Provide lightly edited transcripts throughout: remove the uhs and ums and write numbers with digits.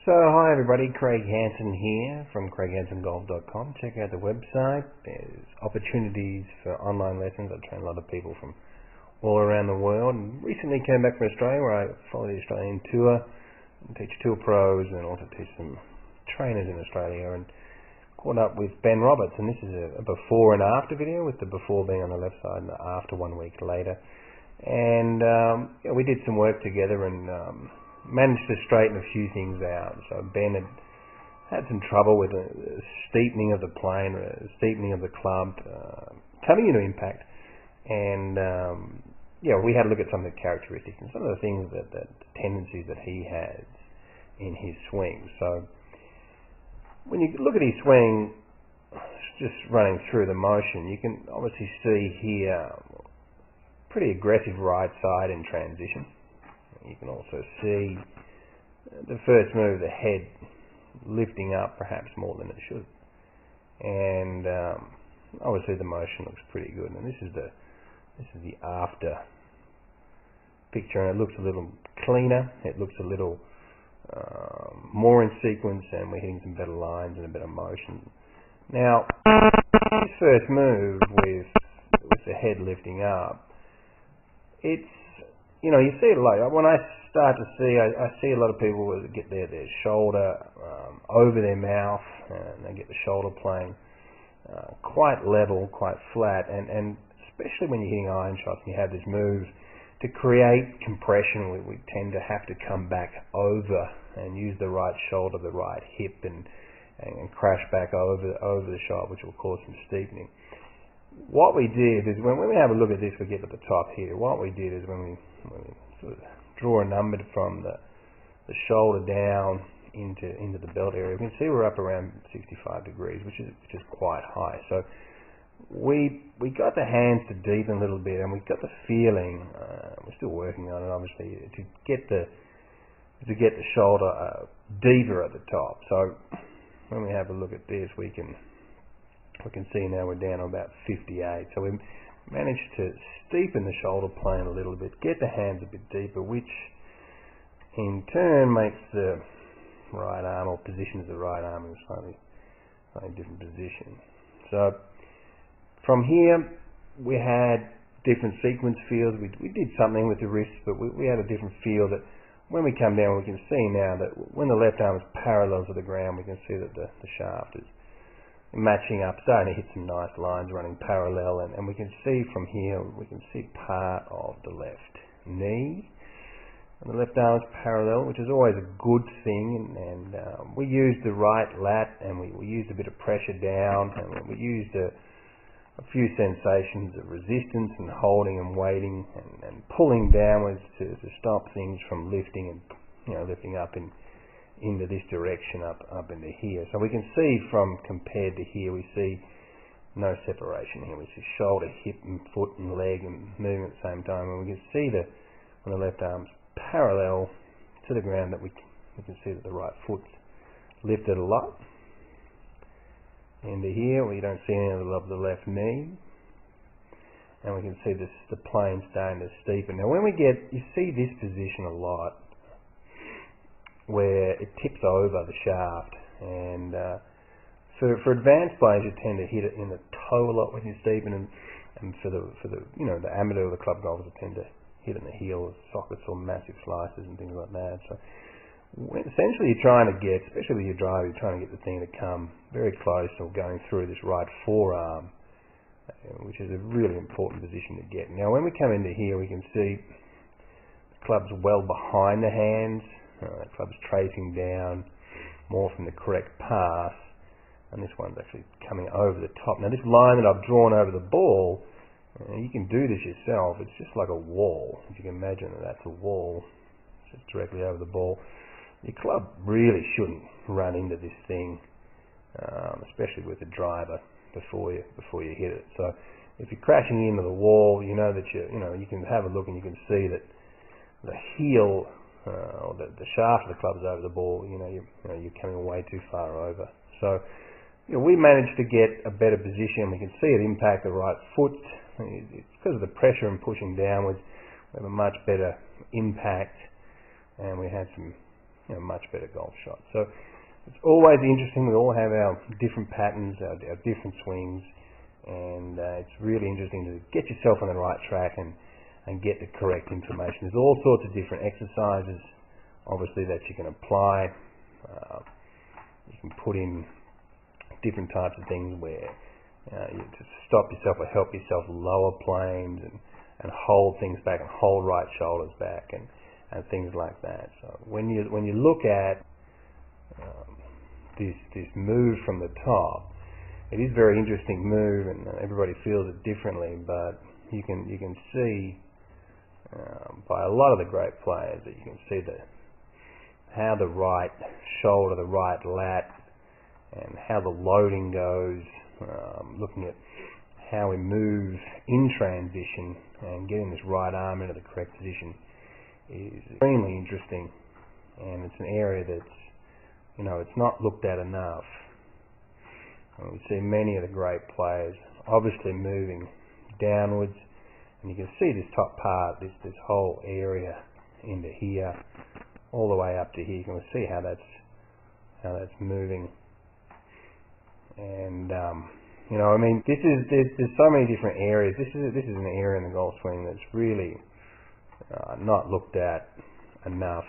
So, hi everybody, Craig Hanson here from CraigHansonGolf.com. Check out the website. There's opportunities for online lessons. I train a lot of people from all around the world. And recently came back from Australia where I follow the Australian tour and teach tour pros and also teach some trainers in Australia, and caught up with Ben Roberts. And this is a before and after video, with the before being on the left side and the after 1 week later. And we did some work together and managed to straighten a few things out. So Ben had some trouble with a steepening of the plane, a steepening of the club, coming into impact, and we had a look at some of the characteristics and some of the things that tendencies that he has in his swing. So when you look at his swing, just running through the motion, you can obviously see here pretty aggressive right side in transition. You can also see the first move, the head lifting up perhaps more than it should, and obviously the motion looks pretty good. And this is the after picture, and it looks a little cleaner. It looks a little more in sequence, and we're hitting some better lines and a better motion. Now, this first move with the head lifting up, it's, you see it a lot. When I start to see, I see a lot of people get their shoulder over their mouth, and they get the shoulder plane quite level, quite flat, and especially when you're hitting iron shots and you have this move, to create compression, we tend to have to come back over and use the right shoulder, the right hip, and crash back over the shot, which will cause some steepening. What we did is, when we have a look at this, we get to the top here. What we did is, when we sort of draw a number from the shoulder down into the belt area, we can see we're up around 65 degrees, which is quite high. So we got the hands to deepen a little bit, and we got the feeling. We're still working on it, obviously, to get the shoulder deeper at the top. So when we have a look at this, we can see now we're down to about 58. So we managed to steepen the shoulder plane a little bit, get the hands a bit deeper, which in turn makes the right arm, or positions the right arm in a slightly different position. So from here, we had different sequence feels. We did something with the wrists, but we had a different feel that when we come down, we can see now that when the left arm is parallel to the ground, we can see that the shaft is matching up, starting to hit some nice lines running parallel, and we can see from here, we can see part of the left knee, and the left arm is parallel, which is always a good thing. And we used the right lat, and we used a bit of pressure down, and we used a few sensations of resistance and holding and waiting and pulling downwards to stop things from lifting and lifting up into this direction, up into here. So we can see, from compared to here, we see no separation here. We see shoulder, hip, and foot and leg and moving at the same time, and we can see that when the left arm's parallel to the ground, that we can see that the right foot's lifted a lot. Into here, we don't see any of the left knee, and we can see the plane starting to steepen. Now, when you see this position a lot, where it tips over the shaft, and for advanced players, you tend to hit it in the toe a lot when you steepen, and for the the amateur or the club golfers, tend to hit in the heel, sockets or massive slices and things like that. So essentially, you're trying to get, especially with your driver, you're trying to get the thing to come very close or going through this right forearm, which is a really important position to get. Now, when we come into here, we can see the club's well behind the hands. The club's tracing down more from the correct path, and this one's actually coming over the top. Now, this line that I've drawn over the ball, you can do this yourself. It's just like a wall. If you can imagine that's a wall just directly over the ball. Your club really shouldn't run into this thing, especially with the driver, before you hit it. So if you're crashing into the wall, you know that you can have a look and you can see that the heel, or the shaft of the club is over the ball. You're coming way too far over. So we managed to get a better position. We can see it impact the right foot. It's because of the pressure and pushing downwards. We have a much better impact, and we had some much better golf shot. So it's always interesting. We all have our different patterns, our different swings, and it's really interesting to get yourself on the right track and get the correct information. There's all sorts of different exercises, obviously, that you can apply. You can put in different types of things where you just stop yourself or help yourself lower planes and hold things back and hold right shoulders back and things like that. So when you look at this move from the top, it is a very interesting move, and everybody feels it differently. But you can see by a lot of the great players that you can see how the right shoulder, the right lat, and how the loading goes. Looking at how we move in transition and getting this right arm into the correct position is extremely interesting, and it's an area that's it's not looked at enough. And we see many of the great players obviously moving downwards, and you can see this top part, this whole area into here, all the way up to here. You can see how that's moving. And there's so many different areas. This is an area in the golf swing that's really not looked at enough.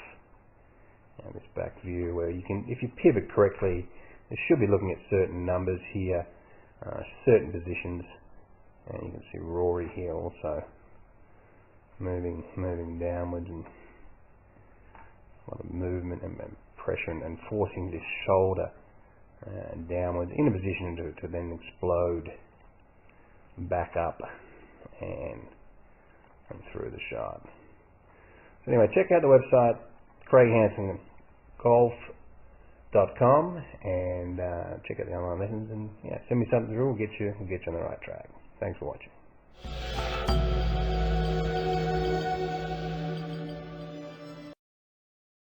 And this back view where you can, if you pivot correctly, you should be looking at certain numbers here, certain positions, and you can see Rory here also moving downwards, and a lot of movement and pressure and forcing this shoulder downwards in a position to then explode back up and through the shot. So anyway, check out the website Hanson Golf.com and check out the online lessons, and send me something through. We'll get you on the right track. Thanks for watching.